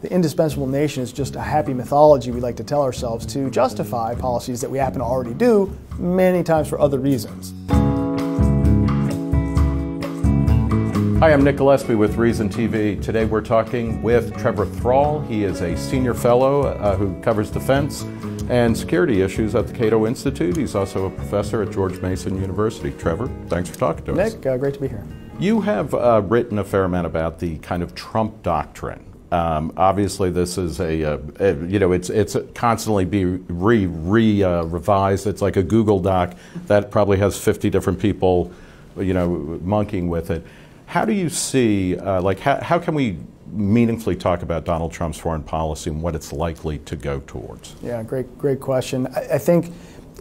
the indispensable nation is just a happy mythology we like to tell ourselves to justify policies that we happen to already do, many times for other reasons. Hi, I'm Nick Gillespie with Reason TV. Today we're talking with Trevor Thrall. He is a senior fellow who covers defense and security issues at the Cato Institute. He's also a professor at George Mason University. Trevor, thanks for talking to us. Nick, great to be here. You have written a fair amount about the kind of Trump doctrine. Obviously, this is it's constantly being revised. It's like a Google Doc that probably has 50 different people, monkeying with it. How do you see, how can we meaningfully talk about Donald Trump's foreign policy and what it's likely to go towards? Yeah, great question. I think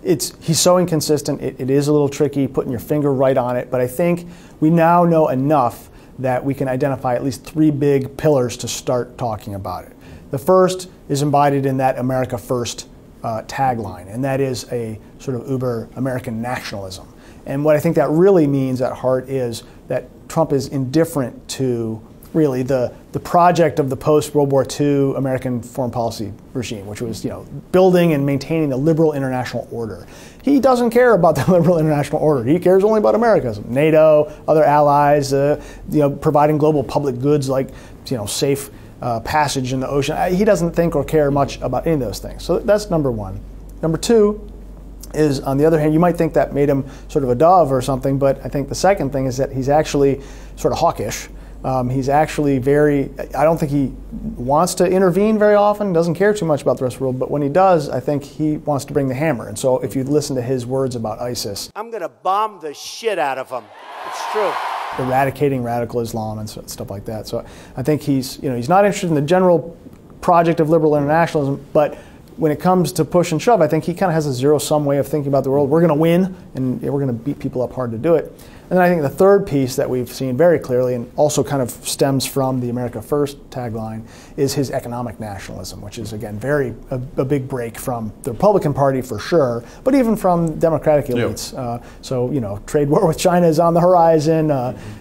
he's so inconsistent. It is a little tricky putting your finger right on it, but I think we now know enough that we can identify at least three big pillars to start talking about it. The first is embodied in that America First tagline, and that is a sort of uber American nationalism. And what I think that really means at heart is that Trump is indifferent to really the project of the post-World War II American foreign policy regime, which was building and maintaining the liberal international order. He doesn't care about the liberal international order. He cares only about America, NATO, other allies, providing global public goods like safe passage in the ocean. He doesn't think or care much about any of those things. So that's number one. Number two is, on the other hand, you might think that made him sort of a dove or something, but I think the second thing is that he's actually sort of hawkish. He's actually I don't think he wants to intervene very often, doesn't care too much about the rest of the world, but when he does, I think he wants to bring the hammer. And so if you listen to his words about ISIS, I'm going to bomb the shit out of them. It's true. Eradicating radical Islam and stuff like that. So I think he's not interested in the general project of liberal internationalism, but when it comes to push and shove, I think he kind of has a zero-sum way of thinking about the world. We're going to win, and we're going to beat people up hard to do it. And then I think the third piece that we've seen very clearly, and also kind of stems from the America First tagline, is his economic nationalism, which is, again, a big break from the Republican Party for sure, but even from Democratic elites. Yeah. So, trade war with China is on the horizon,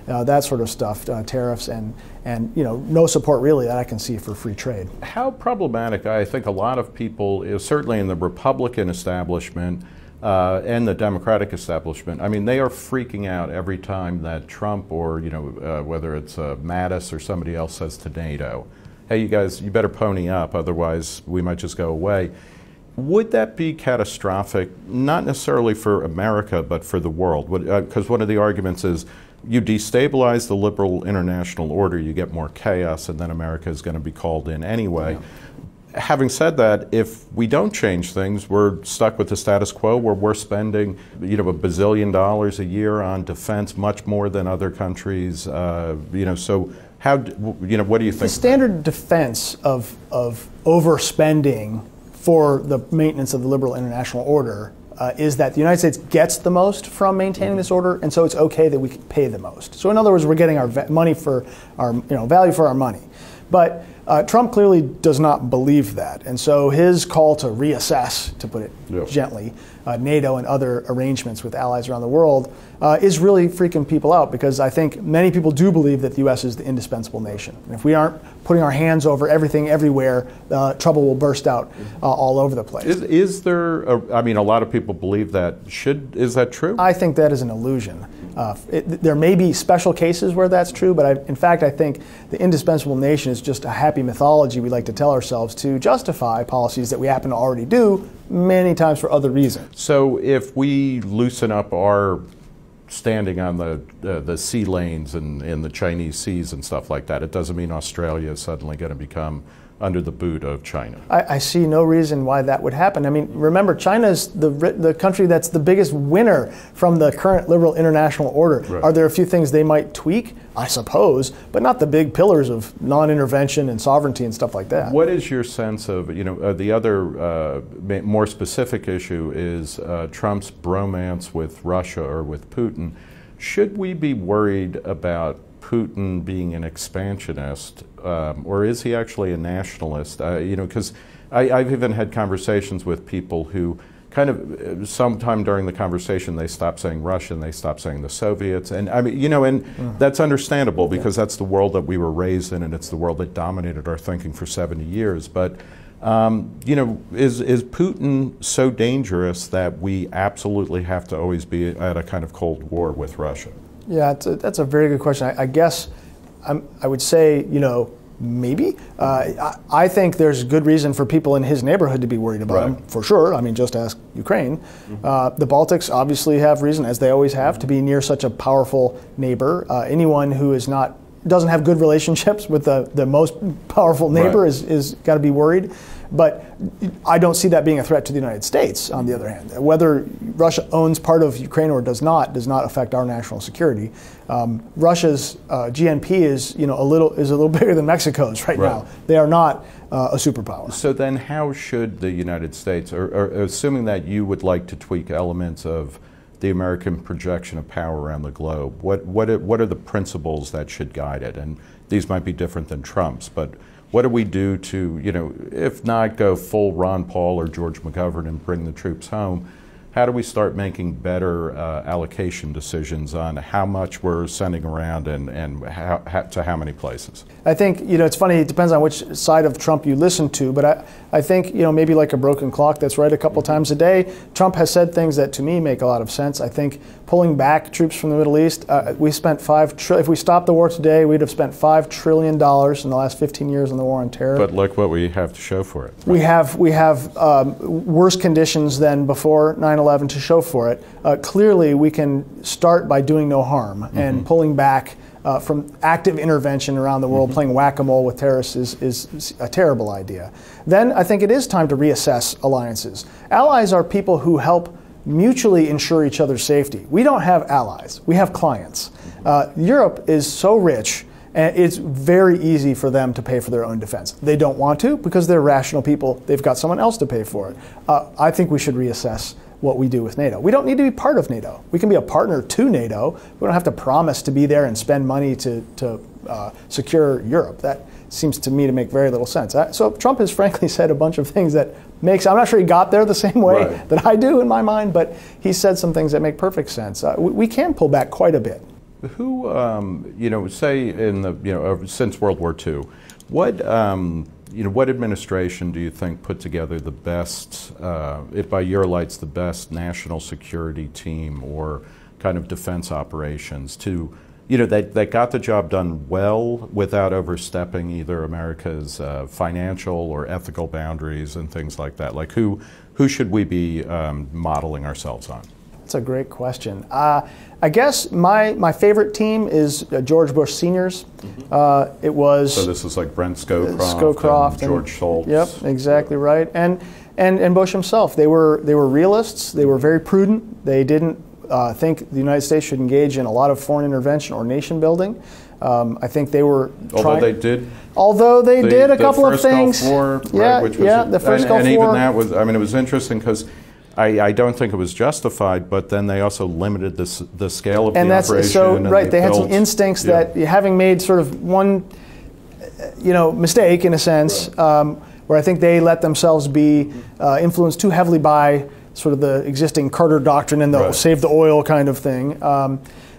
that sort of stuff, tariffs, and no support really that I can see for free trade. How problematic, I think a lot of people, certainly in the Republican establishment and the Democratic establishment, I mean, they are freaking out every time that Trump or, whether it's Mattis or somebody else says to NATO, hey, you guys, you better pony up, otherwise we might just go away. Would that be catastrophic, not necessarily for America, but for the world? Because one of the arguments is, you destabilize the liberal international order, you get more chaos, and then America is going to be called in anyway. Yeah. Having said that, if we don't change things, we're stuck with the status quo where we're spending, $1 bazillion a year on defense, much more than other countries. So how, what do you think? The standard defense of overspending for the maintenance of the liberal international order is that the United States gets the most from maintaining this order, and so it's okay that we pay the most. So in other words, we're getting our money for our value for our money. But Trump clearly does not believe that, and so his call to reassess, to put it gently, NATO and other arrangements with allies around the world is really freaking people out, because I think many people do believe that the U.S. is the indispensable nation. And if we aren't putting our hands over everything everywhere, trouble will burst out all over the place. Is there, a lot of people believe that. Is that true? I think that is an illusion. There may be special cases where that's true, but in fact I think the indispensable nation is just a happy mythology we like to tell ourselves to justify policies that we happen to already do, many times for other reasons. So if we loosen up our standing on the sea lanes and in the Chinese seas and stuff like that, it doesn't mean Australia is suddenly going to become under the boot of China. I see no reason why that would happen. I mean, remember, China is the country that's the biggest winner from the current liberal international order. Right. Are there a few things they might tweak? I suppose, but not the big pillars of non-intervention and sovereignty and stuff like that. What is your sense of, the other more specific issue is Trump's bromance with Russia or with Putin. Should we be worried about Putin being an expansionist, or is he actually a nationalist? Because I've even had conversations with people who kind of sometime during the conversation they stopped saying Russia and they stopped saying the Soviets, and I mean, you know, and that's understandable because that's the world that we were raised in and it's the world that dominated our thinking for 70 years. But you know, is Putin so dangerous that we absolutely have to always be at a kind of Cold War with Russia? Yeah, that's a very good question. I guess I would say, you know, maybe. I think there's good reason for people in his neighborhood to be worried about him, for sure. I mean, just ask Ukraine. The Baltics obviously have reason, as they always have, to be near such a powerful neighbor. Anyone who doesn't have good relationships with the most powerful neighbor is got to be worried. But I don't see that being a threat to the United States, on the other hand. Whether Russia owns part of Ukraine or does not affect our national security. Russia's GNP is a little bigger than Mexico's right now. They are not a superpower. So then how should the United States, or assuming that you would like to tweak elements of the American projection of power around the globe, what are the principles that should guide it? And these might be different than Trump's, but what do we do to, you know, if not go full Ron Paul or George McGovern and bring the troops home, how do we start making better allocation decisions on how much we're sending around and to how many places? I think, you know, it's funny, it depends on which side of Trump you listen to, but I think, you know, maybe like a broken clock that's right a couple times a day. Trump has said things that to me make a lot of sense. I think pulling back troops from the Middle East, we spent if we stopped the war today, we'd have spent $5 trillion in the last 15 years on the war on terror. But look what we have to show for it. Right? We have worse conditions than before 9/11 to show for it. Clearly, we can start by doing no harm and pulling back from active intervention around the world. Playing whack-a-mole with terrorists is a terrible idea. Then I think it is time to reassess alliances. Allies are people who help mutually ensure each other's safety. We don't have allies. We have clients. Europe is so rich, and it's very easy for them to pay for their own defense. They don't want to because they're rational people. They've got someone else to pay for it. I think we should reassess what we do with NATO. We don't need to be part of NATO. We can be a partner to NATO. We don't have to promise to be there and spend money to secure Europe. That seems to me to make very little sense. So Trump has frankly said a bunch of things that I'm not sure he got there the same way that I do in my mind, but he said some things that make perfect sense. We can pull back quite a bit. Who, you know, say in the, you know, since World War II, what administration do you think put together the best, if by your lights, the best national security team or kind of defense operations to, you know, that got the job done well without overstepping either America's financial or ethical boundaries and things like that? Like who should we be modeling ourselves on? That's a great question. I guess my favorite team is George Bush Sr.'s. It was so this is like Brent Scowcroft and George Shultz. Yep, exactly right. And Bush himself. They were realists. They were very prudent. They didn't think the United States should engage in a lot of foreign intervention or nation building. I think they were. Although they did a couple of things. Gulf War, right, which was the first Gulf War. And even that was. I mean, it was interesting because I don't think it was justified, but then they also limited the scale of the operation. So right, they had some instincts that, having made sort of one, mistake in a sense, where I think they let themselves be influenced too heavily by sort of the existing Carter Doctrine and the save the oil kind of thing.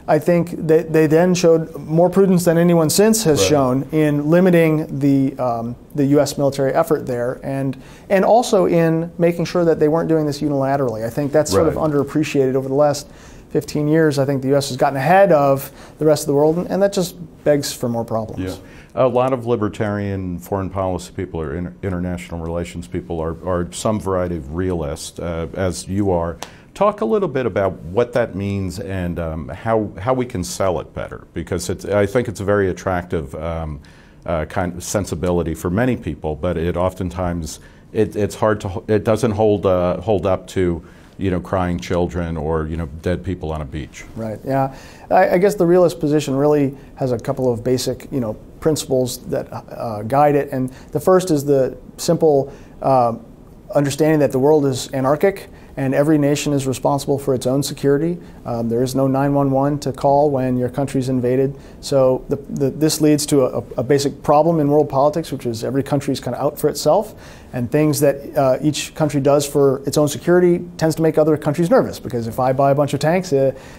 I think that they then showed more prudence than anyone since has shown in limiting the U.S. military effort there, and also in making sure that they weren't doing this unilaterally. I think that's sort of underappreciated over the last 15 years. I think the U.S. has gotten ahead of the rest of the world, and that just begs for more problems. Yeah. A lot of libertarian foreign policy people or international relations people are some variety of realists, as you are. Talk a little bit about what that means and how we can sell it better, because I think it's a very attractive kind of sensibility for many people, but it oftentimes it's hard to, it doesn't hold up to crying children or dead people on a beach. Right. Yeah. I guess the realist position really has a couple of basic principles that guide it, and the first is the simple understanding that the world is anarchic and every nation is responsible for its own security. There is no 911 to call when your country's invaded. So this leads to a basic problem in world politics, which is every country is kind of out for itself, and things that each country does for its own security tends to make other countries nervous, because if I buy a bunch of tanks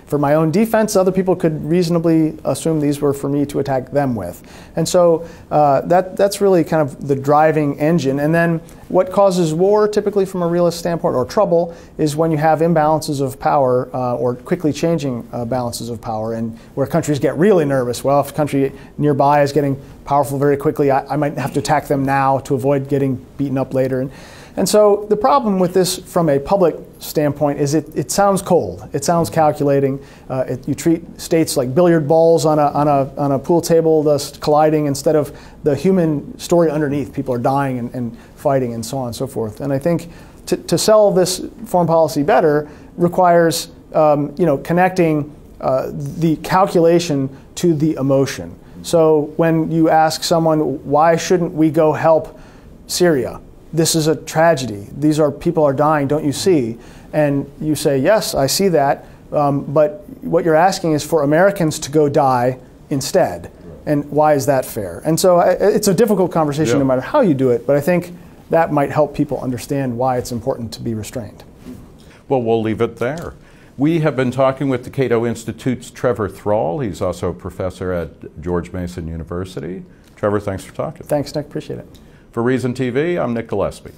for my own defense, other people could reasonably assume these were for me to attack them with. And so that's really kind of the driving engine. And then what causes war, typically from a realist standpoint, or trouble, is when you have imbalances of power or quickly changing balances of power, and where countries get really nervous. Well, if a country nearby is getting powerful very quickly, I might have to attack them now to avoid getting beaten up later. And so the problem with this from a public standpoint is it sounds cold. It sounds calculating. You treat states like billiard balls on a pool table, thus colliding, instead of the human story underneath. People are dying and fighting and so on and so forth. And I think to sell this foreign policy better requires connecting the calculation to the emotion. So when you ask someone, why shouldn't we go help Syria? This is a tragedy. People are dying, don't you see? And you say, yes, I see that, but what you're asking is for Americans to go die instead. And why is that fair? And so it's a difficult conversation no matter how you do it, but I think that might help people understand why it's important to be restrained. Well, we'll leave it there. We have been talking with the Cato Institute's Trevor Thrall. He's also a professor at George Mason University. Trevor, thanks for talking. Thanks, Nick. Appreciate it. For Reason TV, I'm Nick Gillespie.